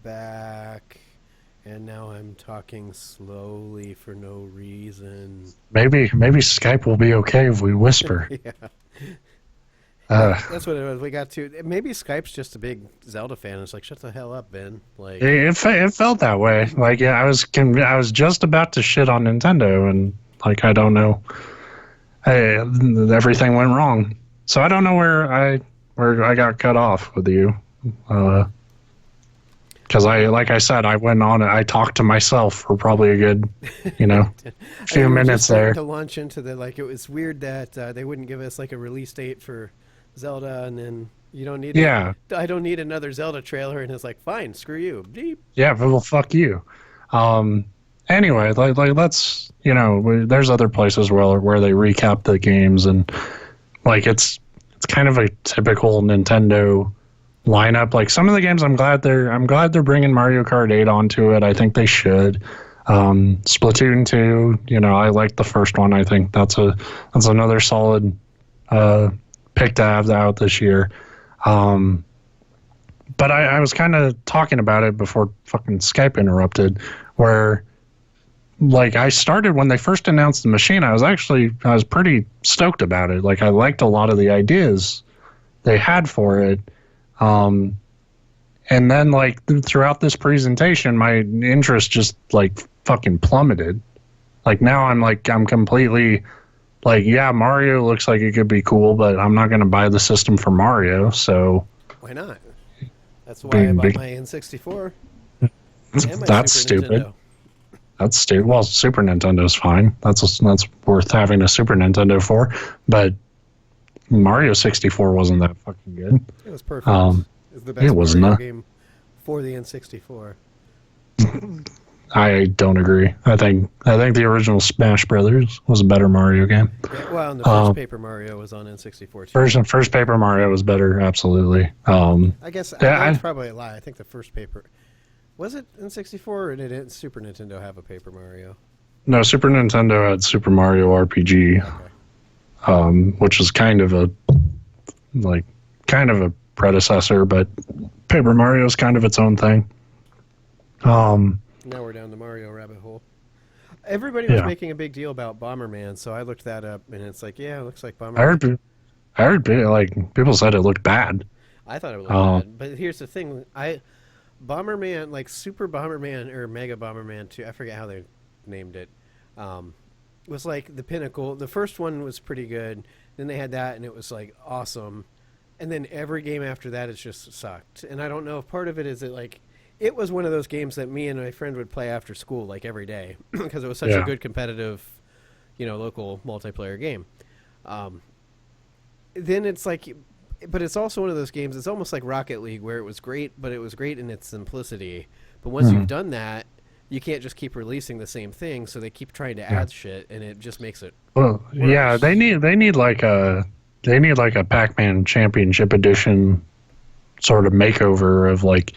back, and now I'm talking slowly for no reason. Maybe Skype will be okay if we whisper. Yeah, Uh, that's what it was. We got to maybe Skype's just a big Zelda fan. It's like shut the hell up, Ben. it, Like, it fe- it felt that way. Like, yeah, I was just about to shit on Nintendo, and like I don't know, hey, everything went wrong. So I don't know where I got cut off with you. Because like I said, I went on. I talked to myself for probably a good, you know, few we were just minutes starting there. to launch into the like. It was weird that they wouldn't give us like a release date for Zelda, and then you don't need it. Yeah, I don't need another Zelda trailer, and it's like, fine, screw you. Beep. yeah, but well, fuck you. Um, anyway, like let's there's other places where they recap the games, and like it's kind of a typical Nintendo lineup. Like some of the games, I'm glad they're bringing Mario Kart 8 onto it. I think they should. Splatoon 2, I like the first one. I think that's another solid uh, pick to have out this year. Um, but I was kind of talking about it before fucking Skype interrupted, where like I started when they first announced the machine. I was pretty stoked about it. Like I liked a lot of the ideas they had for it. Um, and then like throughout this presentation, my interest just like fucking plummeted. Like now I'm completely like, yeah, Mario looks like it could be cool, but I'm not going to buy the system for Mario. So Why not? That's why I being bought big, my N64 and my that's Super stupid. Nintendo. That's stupid. Well, Super Nintendo's fine. That's worth having a Super Nintendo for. But Mario 64 wasn't that fucking good. It was perfect. Um, It was the it best was Mario not. game for the N64. I don't agree. I think the original Smash Brothers was a better Mario game. Yeah, well, and the first Um, Paper Mario was on N64 too. first Paper Mario was better, absolutely. I guess that's Yeah, probably a lie. I think the first paper was it N64 or did Super Nintendo have a Paper Mario? no, Super Nintendo had Super Mario RPG, Okay. which is like kind of a predecessor, but Paper Mario is kind of its own thing. Um, Now we're down the Mario rabbit hole. Everybody was yeah, making a big deal about Bomberman, so I looked that up, and it's like, yeah, it looks like I Bomberman. heard I heard like people said it looked bad. I thought it looked Um, bad, but here's the thing: Bomberman, like Super Bomberman or Mega Bomberman 2, I forget how they named it, um, was like the pinnacle. The first one was pretty good. Then they had that, and it was like awesome. And then every game after that, it's just sucked. And I don't know if part of it is that like it was one of those games that me and my friend would play after school, like every day, because it was such a yeah. good competitive, local multiplayer game. Um, then it's like, but it's also one of those games. It's almost like Rocket League, where it was great, but it was great in its simplicity. But once you've Mhm. done that, you can't just keep releasing the same thing. So they keep trying to Yeah. add shit, and it just makes it Well, yeah, worse. they need like a Pac-Man Championship Edition sort of makeover of like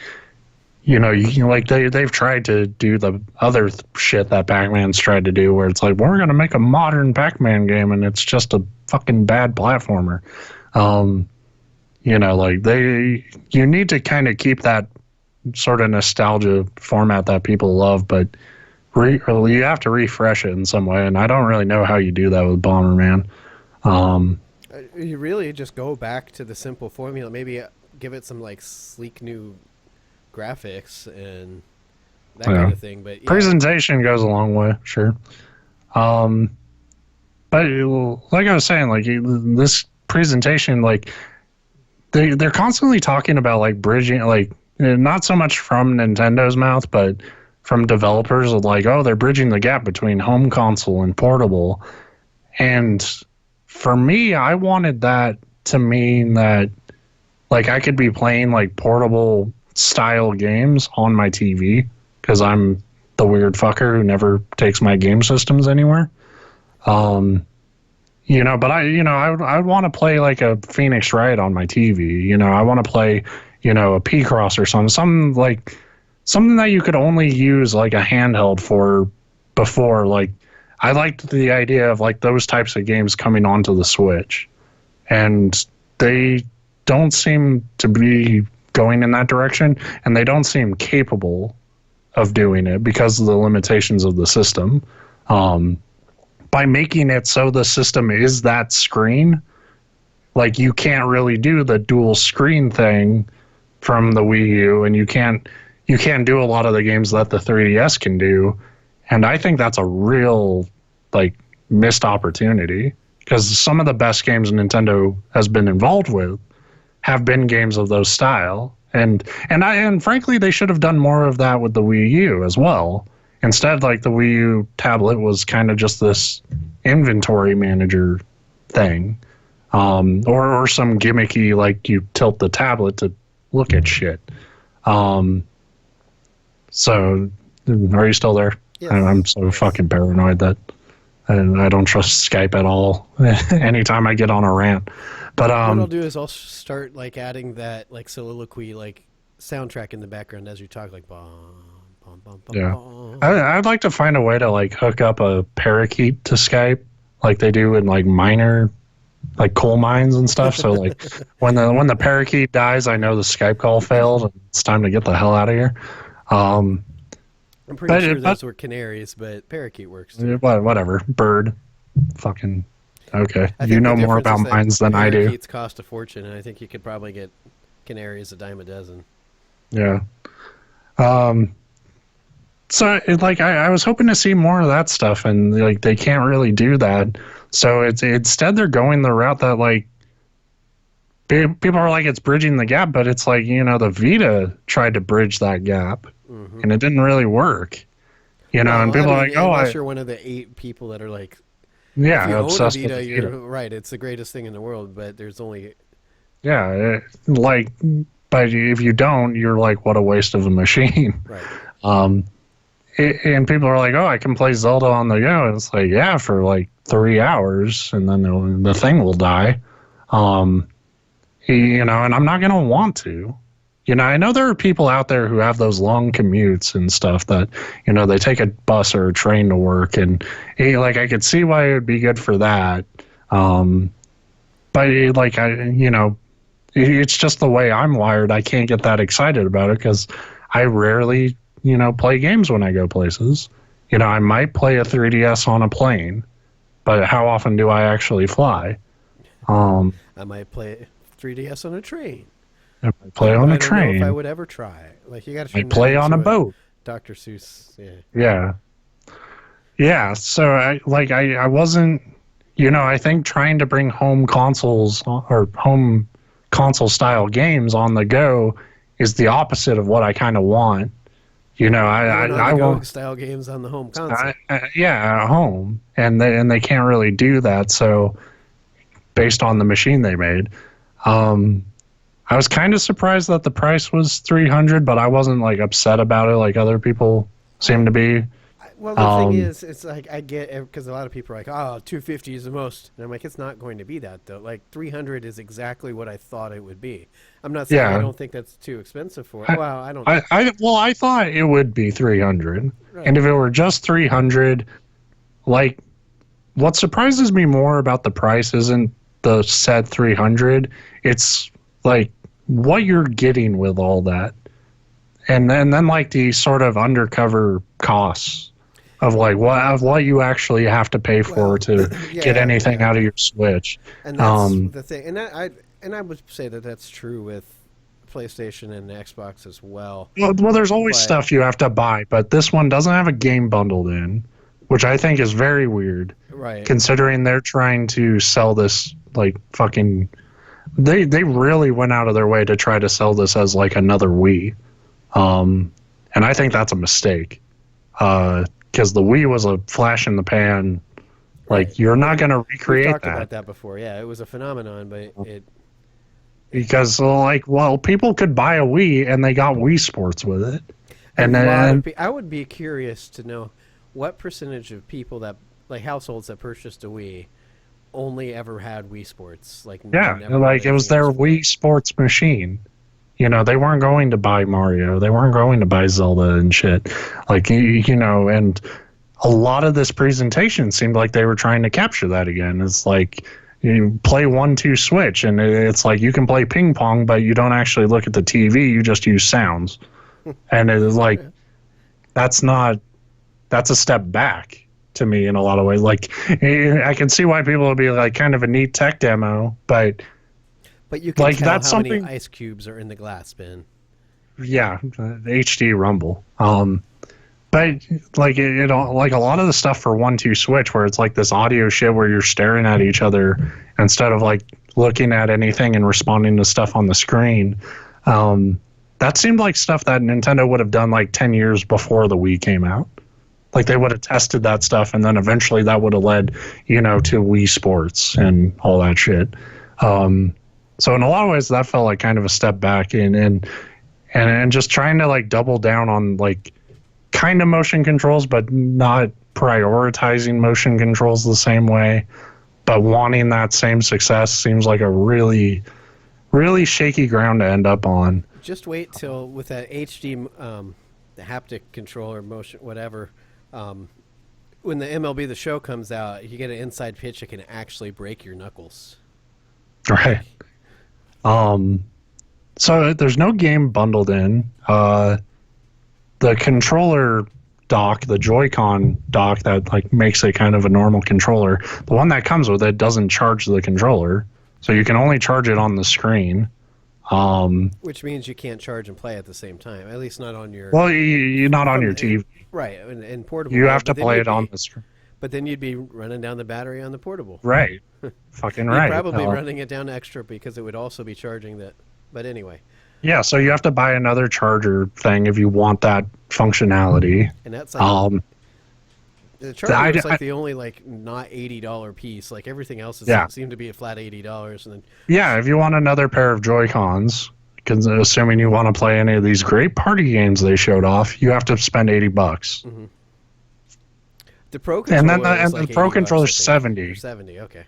like they've tried to do the other shit that Pac-Man's tried to do, where it's like we're gonna make a modern Pac-Man game and it's just a fucking bad platformer. Um, like you need to kind of keep that sort of nostalgia format that people love, but you have to refresh it in some way, and I don't really know how you do that with Bomberman. Um, You really just go back to the simple formula. Maybe give it some like sleek new graphics and that kind yeah. of thing. But yeah, Presentation goes a long way, sure. Um, but like I was saying, like this presentation, like they're constantly talking about like bridging, like not so much from Nintendo's mouth, but from developers of like, oh, they're bridging the gap between home console and portable. And for me, I wanted that to mean that like I could be playing like portable style games on my TV because I'm the weird fucker who never takes my game systems anywhere. Um, but I would want to play like a Phoenix Wright on my TV. I want to play, a P-Cross or something that you could only use like a handheld for before. Like I liked the idea of like those types of games coming onto the Switch, and they don't seem to be going in that direction, and they don't seem capable of doing it because of the limitations of the system. Um, by making it so the system is that screen, like you can't really do the dual screen thing from the Wii U, and you can't do a lot of the games that the 3DS can do. And I think that's a real like missed opportunity because some of the best games Nintendo has been involved with have been games of those style. And frankly, they should have done more of that with the Wii U as well. Instead, like the Wii U tablet was kind of just this inventory manager thing, or some gimmicky like you tilt the tablet to look at shit. Um, so, are you still there? Yes. I'm so Yes. fucking paranoid that I don't trust Skype at all. Anytime I get on a rant, but What I'll do is I'll start like adding that like soliloquy like soundtrack in the background as you talk, like bum bum bum bum. yeah, Bum. I'd like to find a way to like hook up a parakeet to Skype, like they do in like minor, like coal mines and stuff. So like when the parakeet dies, I know the Skype call failed and it's time to get the hell out of here. Um, I'm pretty sure but those were canaries, but parakeet works too. whatever, bird, fucking okay. I You think know the more difference about is that mines than I do. parakeets cost a fortune, and I think you could probably get canaries a dime a dozen. Yeah. So like I was hoping to see more of that stuff, and like they can't really do that. So it's instead they're going the route that like people are like it's bridging the gap, but it's like the Vita tried to bridge that gap, Mm-hmm. and it didn't really work. And Well, people are I mean, like, oh, unless you're one of the 8 people that are like, if yeah, you own a obsessed with Vita, the you're Vita. right. It's the greatest thing in the world, but there's only Yeah, like, but if you don't, you're like, what a waste of a machine. right. Um, and people are like, oh, I can play Zelda on the go. And it's like, yeah, for like 3 hours, and then the thing will die. Um, and I'm not going to want to. I know there are people out there who have those long commutes and stuff that, they take a bus or a train to work. And like, I could see why it would be good for that. But like, it's just the way I'm wired. I can't get that excited about it because I rarely, play games when I go places. I might play a 3DS on a plane, but how often do I actually fly? I might play 3DS on a train. I might play on a I don't know if I train. would ever try. Like you got to I play on a boat. Dr. Seuss. Yeah. Yeah. Yeah. So I wasn't, I think trying to bring home consoles or home console style games on the go is the opposite of what I kind of want. I want style games on the home console. yeah, at home, and they can't really do that. So, based on the machine they made, I was kind of surprised that the price was $300, but I wasn't like upset about it like other people seem to be. Well, the thing is, it's like I get because a lot of people are like, "Oh, 250 is the most," and I'm like, "It's not going to be that though. Like 300 is exactly what I thought it would be." I'm not saying I don't think that's too expensive for it. Well, I don't. I thought it would be 300, Right. and if it were just 300, like what surprises me more about the price isn't the said 300. It's like what you're getting with all that, and then like the sort of undercover costs of like what you actually have to pay for to get anything out of your Switch. And that's the thing. And I would say that that's true with PlayStation and Xbox as well. Well, there's always stuff you have to buy, but this one doesn't have a game bundled in, which I think is very weird. Right. Considering they're trying to sell this like fucking. They really went out of their way to try to sell this as like another Wii, and I think that's a mistake. Because the Wii was a flash in the pan. Like, you're not going to recreate that. We've talked about that before. Yeah, it was a phenomenon, but it... Because, like, well, people could buy a Wii, and they got Wii Sports with it. And then... I would be curious to know what percentage of people that... Like, households that purchased a Wii only ever had Wii Sports. Like, yeah, like, it was their Wii Sports machine. They weren't going to buy Mario. They weren't going to buy Zelda and shit. Like, and a lot of this presentation seemed like they were trying to capture that again. It's like, you play 1-2 switch, and it's like you can play ping pong, but you don't actually look at the TV. You just use sounds, and it's like that's not that's a step back to me in a lot of ways. Like I can see why people would be like kind of a neat tech demo, but But you can like tell that's how many something. ice cubes are in the glass bin. Yeah, HD Rumble. But like like a lot of the stuff for 1-2 switch where it's like this audio shit where you're staring at each other instead of like looking at anything and responding to stuff on the screen. That seemed like stuff that Nintendo would have done like 10 years before the Wii came out. Like they would have tested that stuff, and then eventually that would have led, to Wii Sports and all that shit. So in a lot of ways, that felt like kind of a step back and just trying to like double down on like kind of motion controls, but not prioritizing motion controls the same way, but wanting that same success seems like a really, really shaky ground to end up on. Just wait till with that HD the haptic controller motion whatever. When the MLB The Show comes out, you get an inside pitch that can actually break your knuckles. Right. So there's no game bundled in. The controller dock, the Joy-Con dock that like makes it kind of a normal controller, the one that comes with it doesn't charge the controller, so you can only charge it on the screen. Which means you can't charge and play at the same time. At least not on your. Well, you're not on your TV. Right, in portable. You mode, have to but then play you'd it on be- the screen. But then you'd be running down the battery on the portable. Right. Fucking You'd right. probably running it down extra because it would also be charging that. But anyway, Yeah, so you have to buy another charger thing if you want that functionality. and that's like the charger is like the only like not $80 piece. Like everything else is Yeah. seemed to be a flat $80, and then Yeah, if you want another pair of Joy-Cons, assuming you want to play any of these great party games they showed off, you have to spend $80. the Pro controller And is the like Pro 80 controller's bucks, I think. 70. Or 70, okay.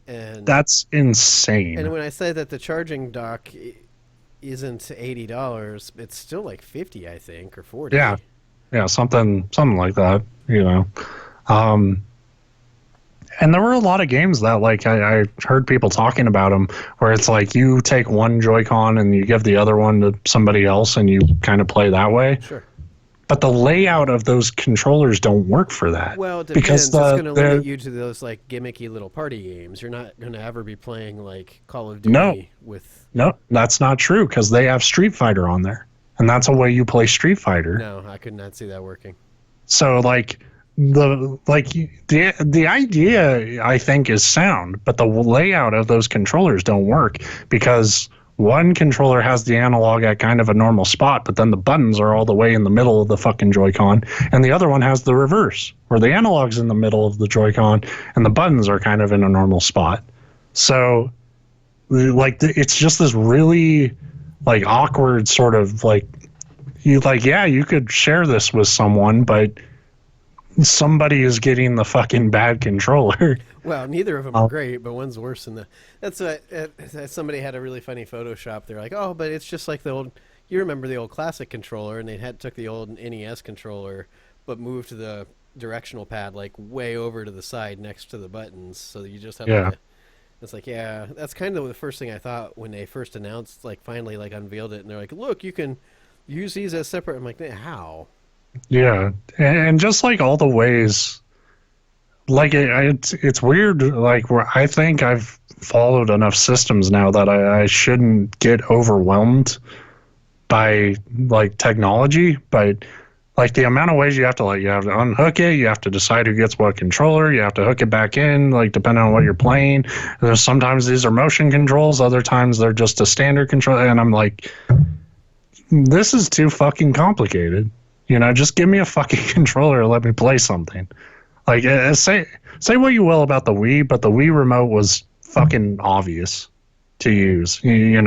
And That's insane. and when I say that the charging dock isn't $80, it's still like 50, I think, or 40. Yeah, something like that, And there were a lot of games that, like, I heard people talking about them, where it's like you take one Joy-Con and you give the other one to somebody else, and you kind of play that way. Sure. But the layout of those controllers don't work for that. Well, it depends. Because It's going to limit you to those like gimmicky little party games. You're not going to ever be playing like Call of Duty with. No, that's not true, because they have Street Fighter on there, and that's a way you play Street Fighter. No, I could not see that working. So like the idea I think is sound, but the layout of those controllers don't work, because one controller has the analog at kind of a normal spot, but then the buttons are all the way in the middle of the fucking Joy-Con, and the other one has the reverse, where the analog's in the middle of the Joy-Con and the buttons are kind of in a normal spot. So like it's just this really like awkward sort of like you could share this with someone, but somebody is getting the fucking bad controller. Well, neither of them are great, but one's worse than the. That's what somebody had a really funny Photoshop. They're like, oh, but it's just like the old. You remember the old classic controller, and they took the old NES controller, but moved the directional pad like way over to the side next to the buttons, so that you just have. Yeah. It's like, yeah, that's kind of the first thing I thought when they first announced, like finally like unveiled it, and they're like, look, you can use these as separate. I'm like, how? Yeah, and just like all the ways, like it's weird. Like where I think I've followed enough systems now that I shouldn't get overwhelmed by like technology, but like the amount of ways you have to unhook it, you have to decide who gets what controller, you have to hook it back in, like depending on what you're playing. There's sometimes these are motion controls, other times they're just a standard control, and I'm like, this is too fucking complicated. Just give me a fucking controller and let me play something. Like, say what you will about the Wii, but the Wii remote was fucking obvious to use. You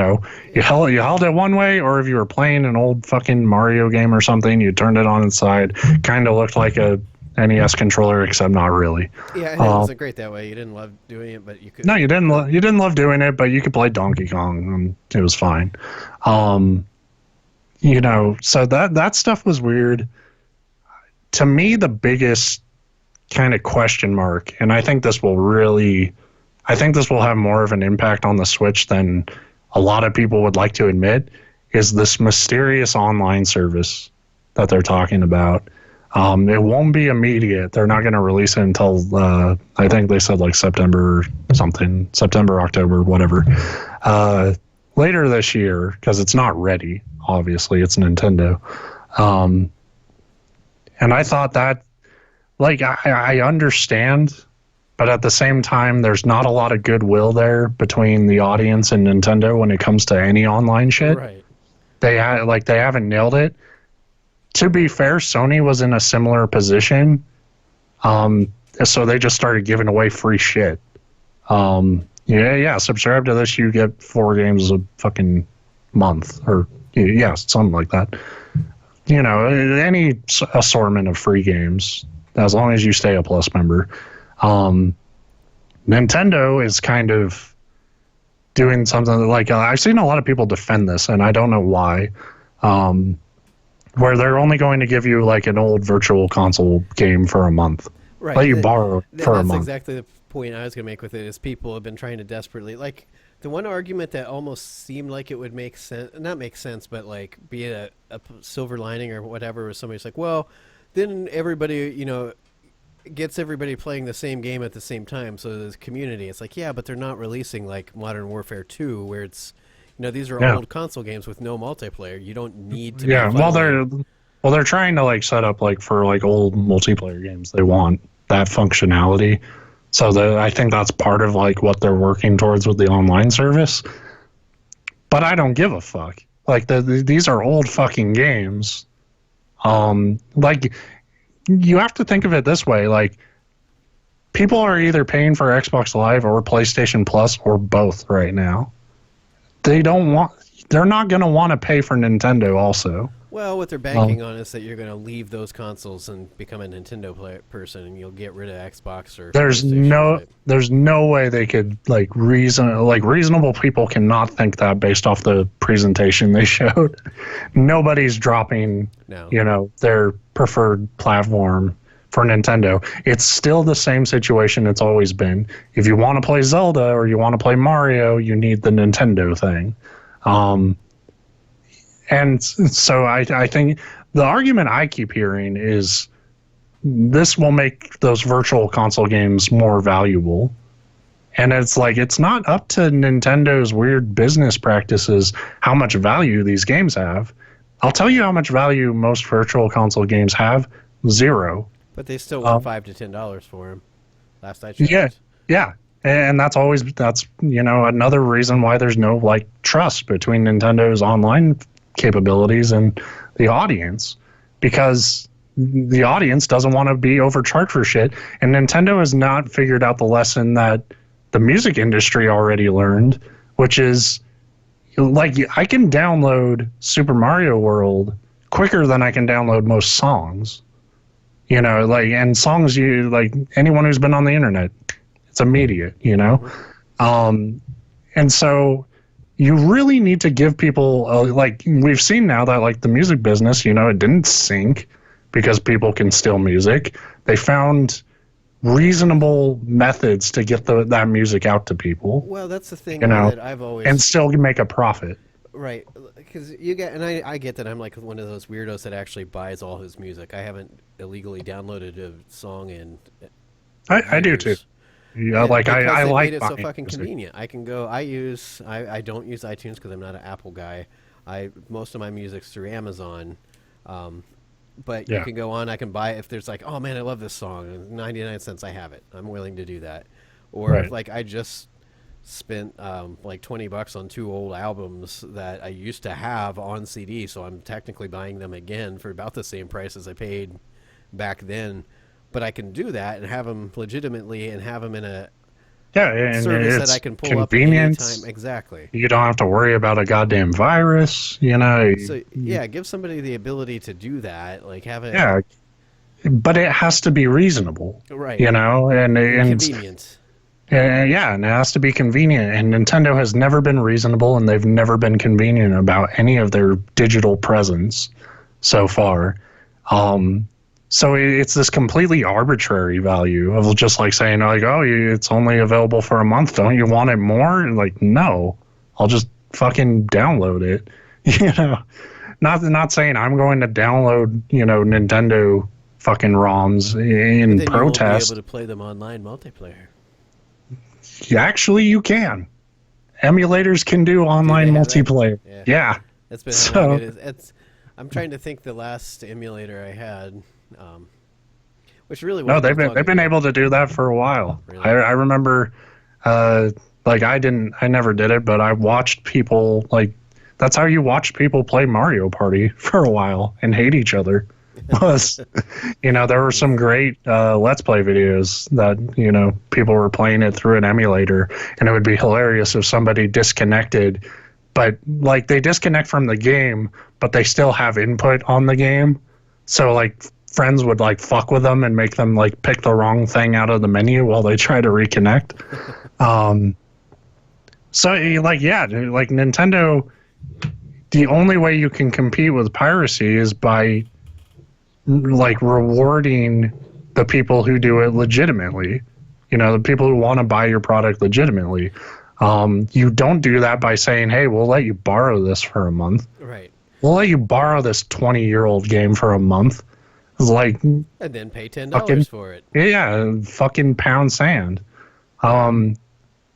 held it one way, or if you were playing an old fucking Mario game or something, you turned it on its side. Kind of looked like a NES controller, except not really. Yeah, it wasn't great that way. You didn't love doing it, but you could. No, you didn't. You didn't love doing it, but you could play Donkey Kong, and it was fine. So that stuff was weird. To me, the biggest kind of question mark, and I think this will really I think this will have more of an impact on the Switch than a lot of people would like to admit, is this mysterious online service that they're talking about. It won't be immediate. They're not going to release it until I think they said like September something, September, October, whatever. Later this year, because it's not ready. Obviously, it's Nintendo. And I thought that, like, I understand, but at the same time, there's not a lot of goodwill there between the audience and Nintendo when it comes to any online shit. Right. They haven't nailed it. To be fair, Sony was in a similar position, so they just started giving away free shit. Subscribe to this, you get 4 games a fucking month, or something like that. Any assortment of free games, as long as you stay a Plus member. Nintendo is kind of doing something like I've seen a lot of people defend this, and I don't know why. Where they're only going to give you like an old virtual console game for a month. Right. Let you borrow for a month. That's exactly the point I was going to make with it, is people have been trying to desperately, like, the one argument that almost seemed like it would make sense, not make sense, but like be a silver lining or whatever, was somebody's like, well, then everybody, gets everybody playing the same game at the same time, so there's community. It's like, yeah, but they're not releasing like Modern Warfare 2, where it's, these are old console games with no multiplayer. You don't need to. Yeah, they're trying to like set up like for like old multiplayer games. They want that functionality, so I think that's part of like what they're working towards with the online service. But I don't give a fuck. Like these are old fucking games. Like you have to think of it this way: like people are either paying for Xbox Live or PlayStation Plus or both right now. They're not going to want to pay for Nintendo also. Well, what they're banking on is that you're going to leave those consoles and become a Nintendo person, and you'll get rid of Xbox or there's no way they could reasonable people cannot think that based off the presentation they showed. Nobody's dropping their preferred platform for Nintendo. It's still the same situation it's always been. If you want to play Zelda or you want to play Mario, you need the Nintendo thing. And so I think the argument I keep hearing is this will make those virtual console games more valuable. And it's like, it's not up to Nintendo's weird business practices how much value these games have. I'll tell you how much value most virtual console games have. 0. But they still want $5 to $10 for them. Last I checked. Yeah. And that's another reason why there's no like trust between Nintendo's online capabilities and the audience, because the audience doesn't want to be overcharged for shit. And Nintendo has not figured out the lesson that the music industry already learned, which is like I can download Super Mario World quicker than I can download most songs. And songs, anyone who's been on the internet, it's immediate, and so you really need to give people we've seen now that like the music business, it didn't sink because people can steal music. They found reasonable methods to get that music out to people. Well, that's the thing that I've always, and still make a profit. Right, because you get, and I get that I'm like one of those weirdos that actually buys all his music. I haven't illegally downloaded a song in. I do too. Yeah, I like made it so fucking music. convenient. I can go. I don't use iTunes because I'm not an Apple guy. Most of my music's through Amazon, but you can go on. I can buy it if there's like, oh man, I love this song. 99 cents, I have it. I'm willing to do that. Or if like I just spent like $20 on 2 old albums that I used to have on CD, so I'm technically buying them again for about the same price as I paid back then. But I can do that and have them legitimately and have them in a and service it's that I can pull convenient. up at any time. Exactly. You don't have to worry about a goddamn virus, So give somebody the ability to do that, like have it. Yeah, but it has to be reasonable, right? And convenient. And it has to be convenient. And Nintendo has never been reasonable, and they've never been convenient about any of their digital presence so far. So it's this completely arbitrary value of just like saying like, oh, it's only available for a month. Don't you want it more? And like, no, I'll just fucking download it. You know, not saying I'm going to download, Nintendo fucking ROMs But in then you won't be able protest. to play them online multiplayer. Actually, you can. Emulators can do Do online they have that? multiplayer. Yeah. Yeah. That's been how long it So is. I'm trying to think the last emulator I had, which really no, wasn't they've that been long they've been ago. able to do that for a while. I, Really? I remember, uh, like I never did it, but I watched people like that's how you watched people play Mario Party for a while and hate each other. Was there were some Nice. great Let's Play videos that people were playing it through an emulator, and it would be hilarious if somebody disconnected, but like they disconnect from the game, but they still have input on the game. So like friends would like fuck with them and make them like pick the wrong thing out of the menu while they try to reconnect. Um, so like yeah, like Nintendo, the only way you can compete with piracy is by like rewarding the people who do it legitimately. The people who want to buy your product legitimately. You don't do that by saying, "Hey, we'll let you borrow this for a month. Right. We'll let you borrow this 20-year-old game for a month." It's like And then pay $10 fucking for it. yeah, fucking pound sand. Um,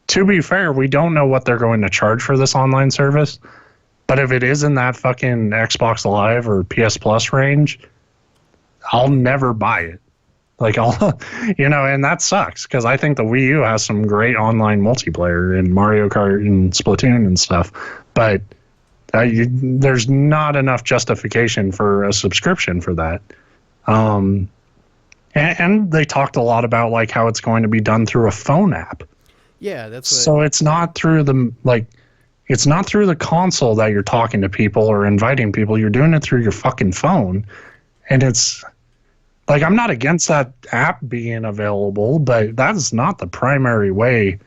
to be fair, we don't know what they're going to charge for this online service, but if it is in that fucking Xbox Live or PS Plus range, I'll never buy it. Like I'll, and that sucks because I think the Wii U has some great online multiplayer in Mario Kart and Splatoon and stuff, but there's not enough justification for a subscription for that. Um, and they talked a lot about like how it's going to be done through a phone app. Yeah, that's what. So it's not through it's not through the console that you're talking to people or inviting people. You're doing it through your fucking phone, and it's like I'm not against that app being available, but that's not the primary way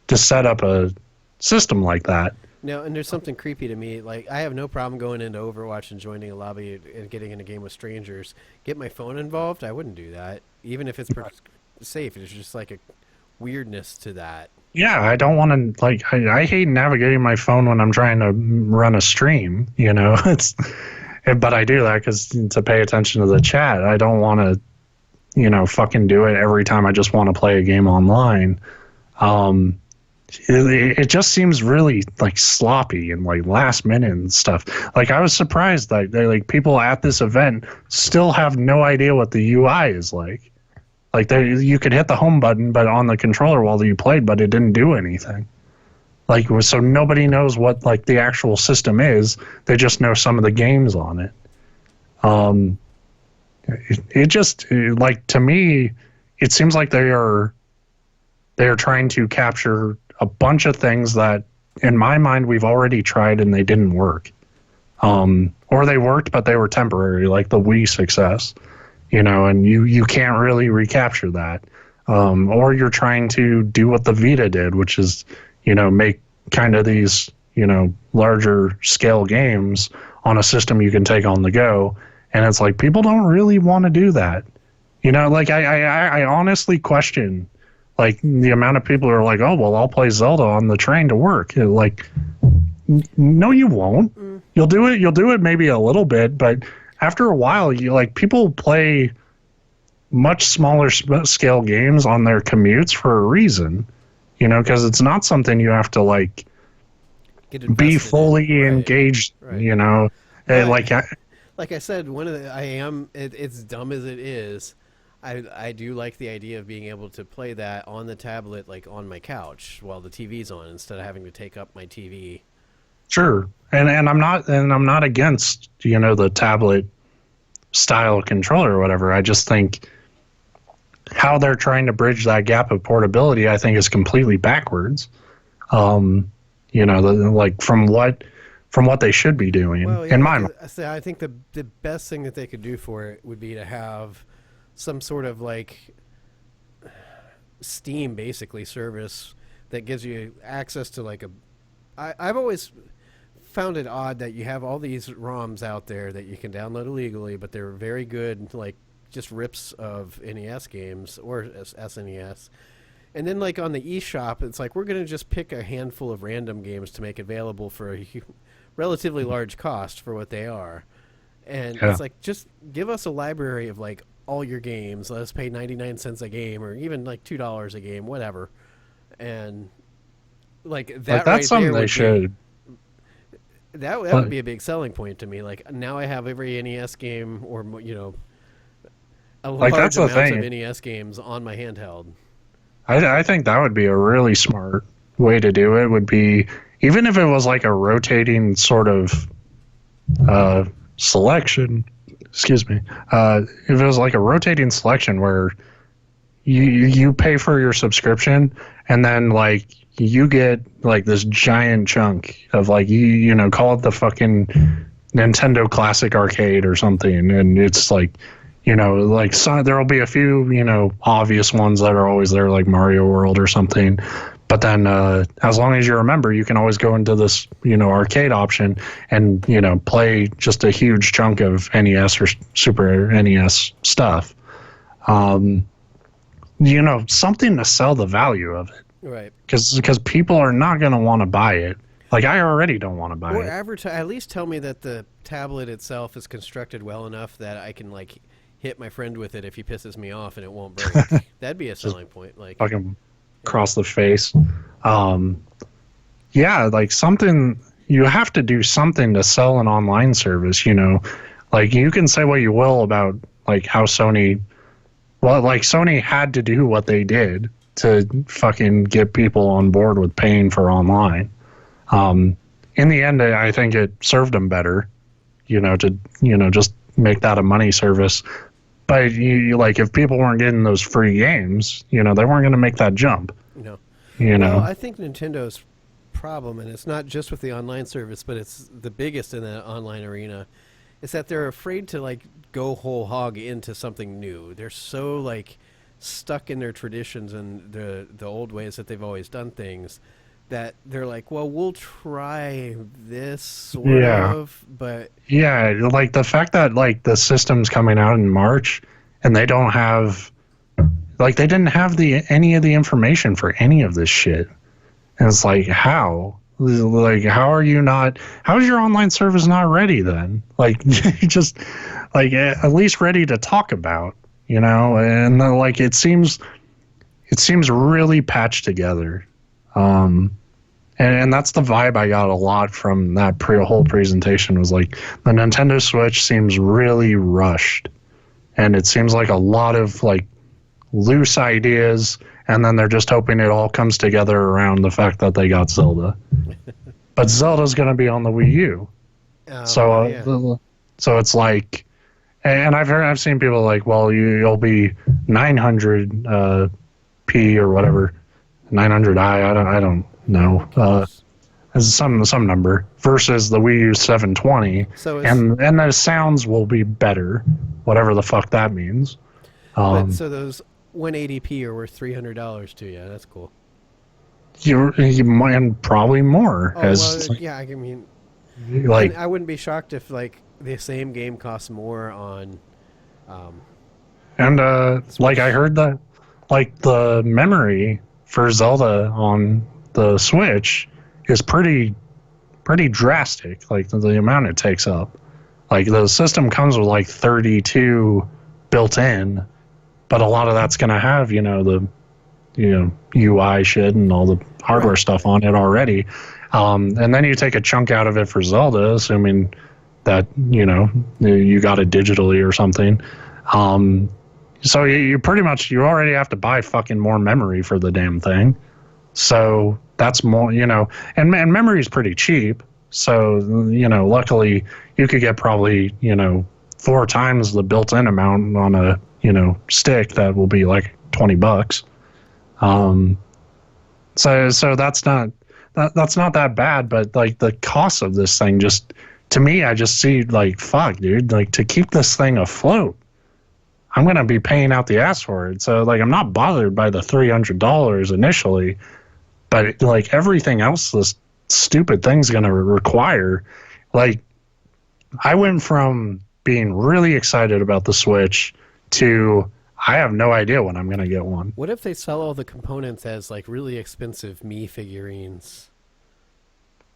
to set up a system like that. No, and there's something creepy to me. Like, I have no problem going into Overwatch and joining a lobby and getting in a game with strangers. Get my phone involved? I wouldn't do that, even if it's safe. There's just like a weirdness to that. Yeah, I don't want to like. I hate navigating my phone when I'm trying to run a stream. It's but I do that because to pay attention to the chat. I don't want to fucking do it every time I just want to play a game online. Um, it just seems really like sloppy and like last minute and stuff. Like I was surprised that they like people at this event still have no idea what the UI is like. Like you could hit the home button, but on the controller while you played, but it didn't do anything. Like so nobody knows what like the actual system is. They just know some of the games on it. Um, it just like to me, it seems like they are trying to capture a bunch of things that, in my mind, we've already tried and they didn't work. Or they worked, but they were temporary, like the Wii success. And you can't really recapture that. Or you're trying to do what the Vita did, which is, make kind of these, larger scale games on a system you can take on the go. And it's like people don't really want to do that. Like I honestly question like the amount of people who are like, oh well, I'll play Zelda on the train to work. Like, no, you won't. Mm. You'll do it. You'll do it maybe a little bit, but after a while, you like people play much smaller scale games on their commutes for a reason. Because it's not something you have to like Get be invested in. fully Right. engaged. Right. Well, Like like I said, one of the I am. It's dumb as it is. I do like the idea of being able to play that on the tablet, like on my couch, while the TV's on, instead of having to take up my TV. sure, and I'm not against the tablet style controller or whatever. I just think how they're trying to bridge that gap of portability, I think, is completely backwards. Like from what they should be doing Well, yeah, in like my mind. I say, I think the best thing that they could do for it would be to have some sort of like Steam basically service that gives you access to like a. I've always found it odd that you have all these ROMs out there that you can download illegally, but they're very good like just rips of NES games or SNES. And then like on the eShop, it's like we're going to just pick a handful of random games to make available for a relatively large cost for what they are. And Yeah. it's like just give us a library of like all your games. Let us pay 99 cents a game or even like $2 a game, whatever. And like Like that that's right something there they would be should. that would Like, be a big selling point to me. Like now I have every NES game or a like large that's the amount of thing. NES games on my handheld. I think that would be a really smart way to do it. Would be even if it was like a rotating sort of selection. Excuse me. If it was like a rotating selection where you pay for your subscription and then like you get like this giant chunk of like you call it the fucking Nintendo Classic Arcade or something, and it's like like there'll be a few obvious ones that are always there like Mario World or something, but then as long as you remember, you can always go into this arcade option and play just a huge chunk of NES or Super NES stuff. um Something to sell the value of it, Right. because people are not going to want to buy it. Like I already don't want to buy Or it. advertise. At least tell me that the tablet itself is constructed well enough that I can like hit my friend with it if he pisses me off and it won't break. That'd be a Just selling point. Like, fucking yeah, across the face. um yeah, like something, you have to do something to sell an online service. Like you can say what you will about like how Sony, well, like Sony had to do what they did to fucking get people on board with paying for online. um in the end, I think it served them better, to just make that a money service. But like if people weren't getting those free games, they weren't going to make that jump. you know. You Well, know, I think Nintendo's problem, and it's not just with the online service, but it's the biggest in the online arena, is that they're afraid to like go whole hog into something new. They're so like stuck in their traditions and the old ways that they've always done things that they're like, well, we'll try this sort yeah, of, but yeah. Like the fact that like the system's coming out in March and they don't have, like they didn't have the any of the information for any of this shit. And it's like, how? Like, how are you not? How is your online service not ready then? Like, just like at least ready to talk about, And like, it seems really patched together. Um, and that's the vibe I got a lot from that whole presentation. Was like the Nintendo Switch seems really rushed, and it seems like a lot of like loose ideas, and then they're just hoping it all comes together around the fact that they got Zelda. But Zelda's going to be on the Wii U, so yeah. so it's like, and I've seen people like, well, you'll be 900 p or whatever, 900i. I don't know. Who cares? As some number versus the Wii U 720, So is and the sounds will be better, whatever the fuck that means. but Um, so those 180p are worth $300 to you. That's cool. you might, and probably more, Oh well, as yeah. I mean, and like, I wouldn't be shocked if like the same game costs more on um, and like I Switch. heard that like the memory for Zelda on the Switch is pretty drastic. Like the amount it takes up. Like the system comes with like 32 built in, but a lot of that's going to have the UI shit and all the hardware Right, stuff right. on it already. And then you take a chunk out of it for Zelda, assuming that you got it digitally or something. Um, so you pretty much, you already have to buy fucking more memory for the damn thing. So that's more, and memory is pretty cheap. So luckily you could get probably 4 times the built-in amount on a stick that will be like $20. Um, so that's not that bad, but like the cost of this thing, just to me, I just see like, fuck, dude, like to keep this thing afloat, I'm gonna be paying out the ass for it. So like I'm not bothered by the $300 initially, but like everything else this stupid thing's gonna require, like I went from being really excited about the Switch to I have no idea when I'm going to get one. What if they sell all the components as like really expensive me figurines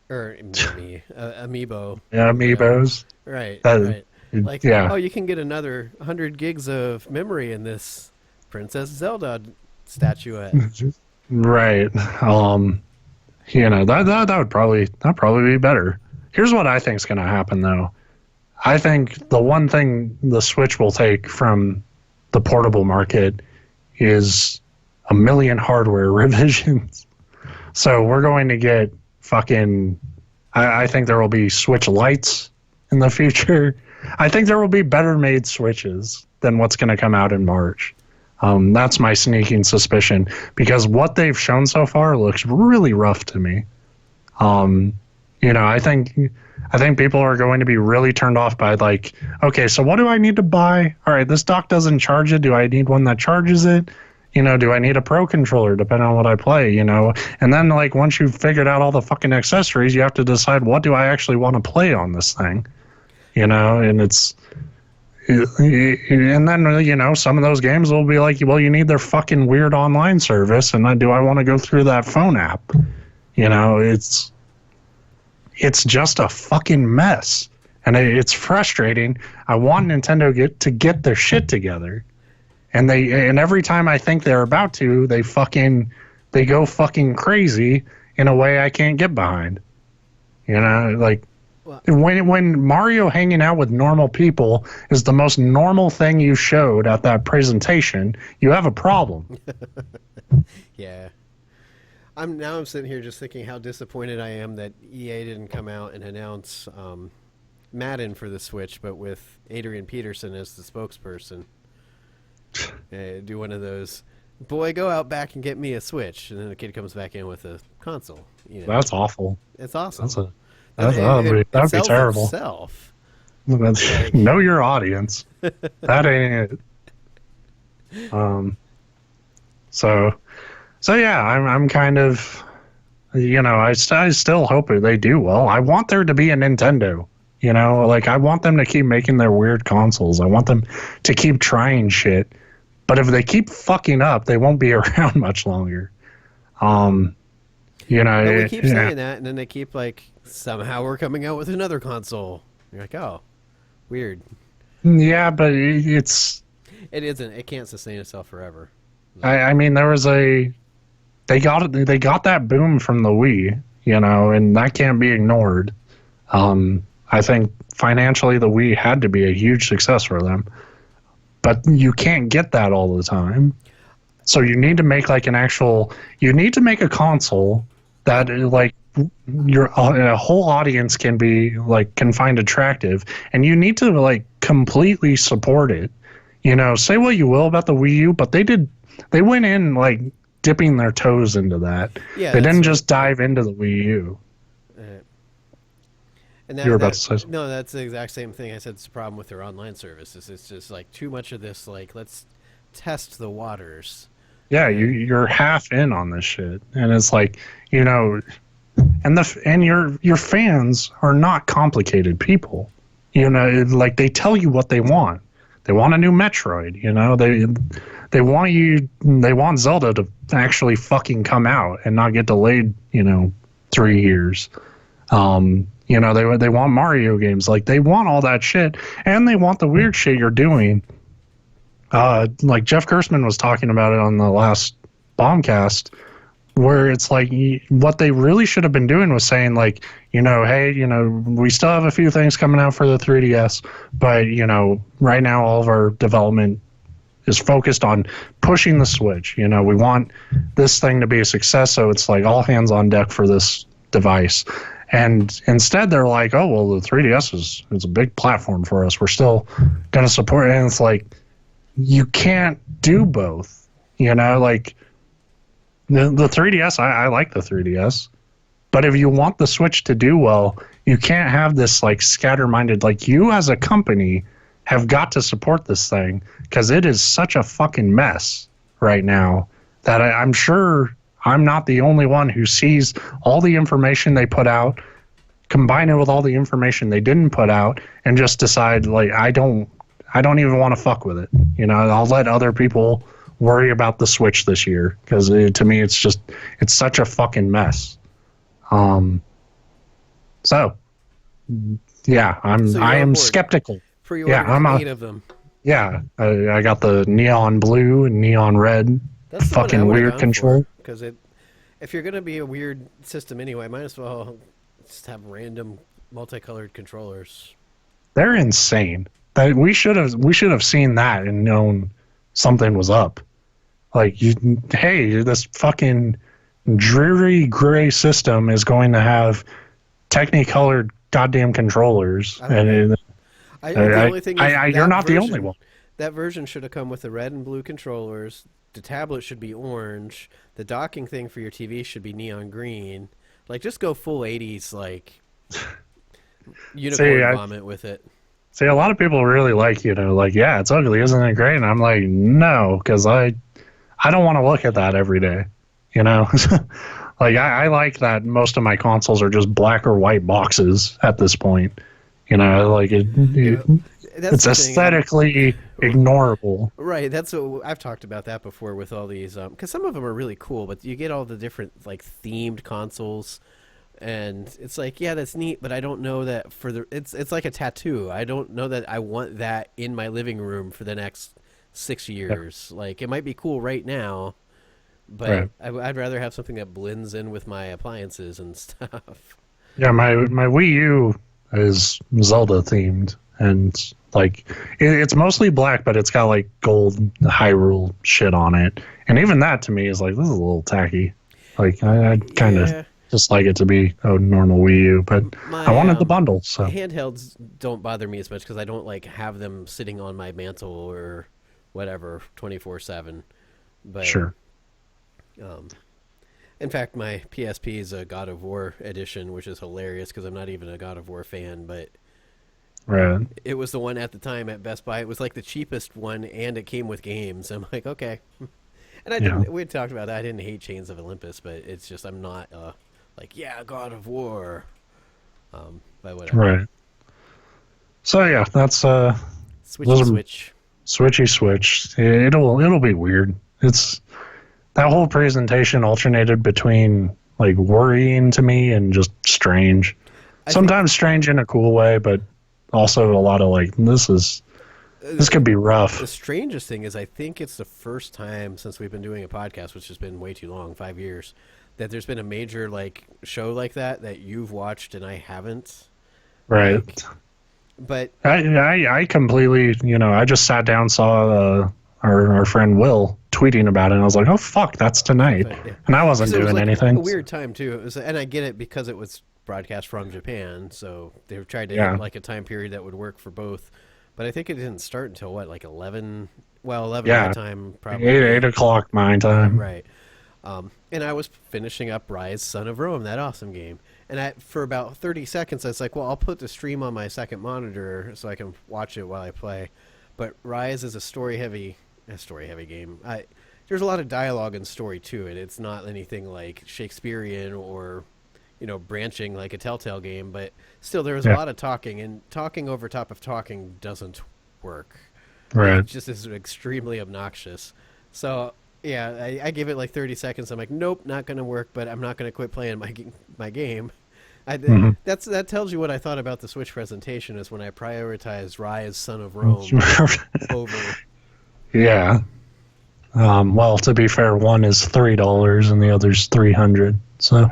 or me amiibo Yeah, or whatever? amiibos. Right, That, right. Like, yeah, oh, you can get another 100 gigs of memory in this Princess Zelda statuette. right. That would probably be better. Here's what I think is going to happen though. I think the one thing the Switch will take from the portable market is a million hardware revisions. So we're going to get fucking. I think there will be Switch lights in the future. I think there will be better made Switches than what's going to come out in March. That's my sneaking suspicion because what they've shown so far looks really rough to me. I think people are going to be really turned off by like, okay, so what do I need to buy? All right, this dock doesn't charge it. Do I need one that charges it? Do I need a pro controller depending on what I play? And then like once you've figured out all the fucking accessories, you have to decide what do I actually want to play on this thing? And it's and then some of those games will be like, well, you need their fucking weird online service, and then do I want to go through that phone app? It's just a fucking mess, and it's frustrating. I want Nintendo to get their shit together, and every time I think they're about to, they go fucking crazy in a way I can't get behind. Like Well, when Mario hanging out with normal people is the most normal thing you showed at that presentation, you have a problem. yeah. I'm sitting here just thinking how disappointed I am that EA didn't come out and announce Madden for the Switch, but with Adrian Peterson as the spokesperson. Do one of those, boy, go out back and get me a Switch, and then the kid comes back in with a console. That's awful. It's awesome. That'd be terrible. Itself. Know your audience. That ain't it. So yeah, I'm kind of, I still hope they do well. I want there to be a Nintendo. Like I want them to keep making their weird consoles. I want them to keep trying shit. But if they keep fucking up, they won't be around much longer. But we keep saying that, and then they keep like, somehow we're coming out with another console. You're like, oh, weird. Yeah, but it isn't. It can't sustain itself forever. I mean, they got that boom from the Wii, and that can't be ignored. I think financially the Wii had to be a huge success for them, but you can't get that all the time. So you need to make you need to make a console that like a whole audience can find attractive, and you need to like completely support it. Say what you will about the Wii U, but they went in like dipping their toes into that. Yeah, they didn't just dive into the Wii U. And you were about to say something. No, that's the exact same thing. I said it's a problem with their online services. It's just like too much of this, like, let's test the waters. Yeah, you're half in on this shit. And it's like, and your fans are not complicated people. Like they tell you what they want. They want a new Metroid, they want Zelda to actually fucking come out and not get delayed, 3 years. They want Mario games. Like they want all that shit, and they want the weird shit you're doing. Like Jeff Gerstmann was talking about it on the last Bombcast, where it's like what they really should have been doing was saying like, hey, we still have a few things coming out for the 3DS, but right now all of our development is focused on pushing the Switch. We want this thing to be a success, so it's like all hands on deck for this device. And instead they're like, oh, well, the 3DS is a big platform for us. We're still going to support it. And it's like, you can't do both. Like the 3DS, I like the 3DS. But if you want the Switch to do well, you can't have this like scatter-minded, like you as a company have got to support this thing because it is such a fucking mess right now that I'm sure I'm not the only one who sees all the information they put out, combine it with all the information they didn't put out, and just decide like I don't even want to fuck with it. You know, I'll let other people worry about the Switch this year because to me, it's such a fucking mess. Um, so yeah, So I you're on am board. skeptical. Yeah, Pre-ordered I'm a 8 of them. yeah. I got the neon blue and neon red, That's the one I fucking would have weird gone for control. because if you're gonna be a weird system anyway, might as well just have random multicolored controllers. They're insane. That we should have seen that and known something was up. Like, hey, this fucking dreary gray system is going to have technicolored goddamn controllers, I don't know. and The only thing is you're not the only one. that version should have come with the red and blue controllers. The tablet should be orange. The docking thing for your TV should be neon green. Like, just go full 80s, like See, unicorn vomit with it. see, a lot of people really like, like, yeah, it's ugly, isn't it great? And I'm like, no, because I don't want to look at that every day, you know. Like, I like that most of my consoles are just black or white boxes at this point. You know, like Yeah, that's it's the thing. aesthetically ignorable. Right, that's what I've talked about that before with all these because some of them are really cool, but you get all the different like themed consoles, and it's like, yeah, that's neat, but I don't know that for the it's like a tattoo. I don't know that I want that in my living room for the next 6 years. Like, it might be cool right now, but Right. I'd rather have something that blends in with my appliances and stuff. Yeah, my Wii U is Zelda themed, and like it's mostly black, but it's got like gold Hyrule shit on it. And even that to me is like, this is a little tacky. Like, I kind of Yeah, just like it to be a normal Wii U, but I my wanted the bundle, so handhelds don't bother me as much because I don't like have them sitting on my mantle or whatever 24/7. But sure. um, in fact, my PSP is a God of War edition, which is hilarious because I'm not even a God of War fan. But Right. it was the one at the time at Best Buy. It was like the cheapest one, and it came with games. I'm like, okay. And I Yeah. didn't. We had talked about that. I didn't hate Chains of Olympus, but it's just I'm not like, yeah, God of War. But whatever. Right. So yeah, that's Switchy those are switch. switchy switch. It'll be weird. It's that whole presentation alternated between like worrying to me and just strange. I think Sometimes strange in a cool way, but also a lot of like this could be the rough. strangest thing is I think it's the first time since we've been doing a podcast, which has been way too long, 5 years, that there's been a major like show like that you've watched and I haven't. Right. Like, but I completely, I just sat down, saw our friend Will tweeting about it, and I was like, oh fuck, that's tonight. yeah, And I wasn't because it was doing like anything. a weird time too. It was, and I get it because it was broadcast from Japan, so they tried to Yeah. hit like a time period that would work for both. But I think it didn't start until what, like 11? Well, 11 Yeah. my time probably. 8 o'clock my time. Right. And I was finishing up Rise Son of Rome, that awesome game. And for about 30 seconds, I was like, well, I'll put the stream on my second monitor so I can watch it while I play. But Rise is a story-heavy game. There's a lot of dialogue and story to it. It's not anything like Shakespearean or, branching like a Telltale game. But still, there was a Yeah. lot of talking, and talking over top of talking doesn't work. Like, Right. it just is extremely obnoxious. So yeah, I give it like 30 seconds. I'm like, nope, not gonna work. But I'm not gonna quit playing my game. Mhm. That tells you what I thought about the Switch presentation is when I prioritized Rise Son of Rome over. Yeah. Well, to be fair, one is $3 and the other's $300. So,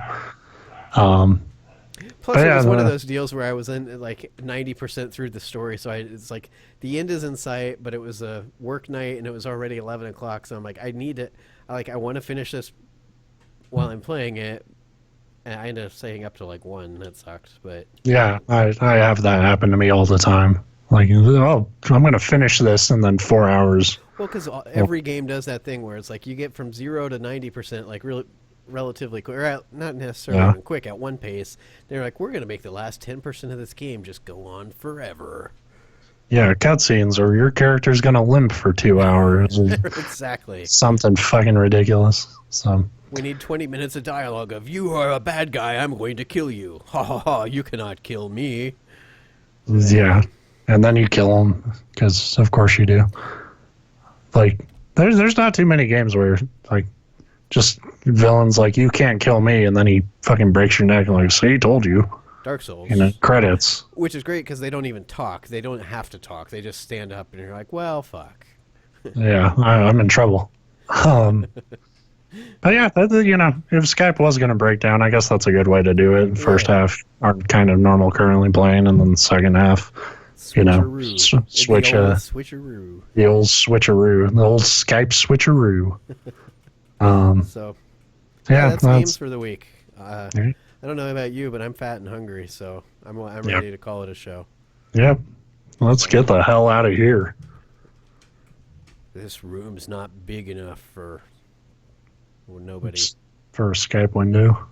um, Plus, but it yeah, was one of those deals where I was in like 90% through the story, so it's like the end is in sight, but it was a work night and it was already 11 o'clock. So I'm like, I need it. I want to finish this while I'm playing it. And I ended up staying up to like 1. That sucked, but yeah, I have that happen to me all the time. Like, oh, I'm going to finish this and then 4 hours. well, because every game does that thing where it's like you get from 0 to 90%, like really relatively quick, or not necessarily Yeah. even quick at one pace. They're like, we're going to make the last 10% of this game just go on forever. Yeah, cutscenes, or your character's going to limp for 2 hours. Or Exactly. something fucking ridiculous. So, We need 20 minutes of dialogue of, you are a bad guy, I'm going to kill you. Ha ha ha, you cannot kill me. yeah. And then you kill them, because of course you do. Like there's not too many games where like just villains like you can't kill me, and then he fucking breaks your neck and like, see, told you. Dark You know, Souls, credits. which is great because they don't even talk. They don't have to talk. They just stand up and you're like, well, fuck. Yeah, I'm in trouble. Um, but yeah, you know, if Skype was going to break down, I guess that's a good way to do it. First Yeah. half are kind of normal currently playing, and then the second half, you know, Switcheroo. switch The old switcheroo. the old switcheroo, the old Skype switcheroo. Um, So, yeah, yeah, that's games for the week. yeah, I don't know about you, but I'm fat and hungry, so I'm yep, ready to call it a show. yep. Let's get the hell out of here. This room's not big enough for nobody. For a Skype window.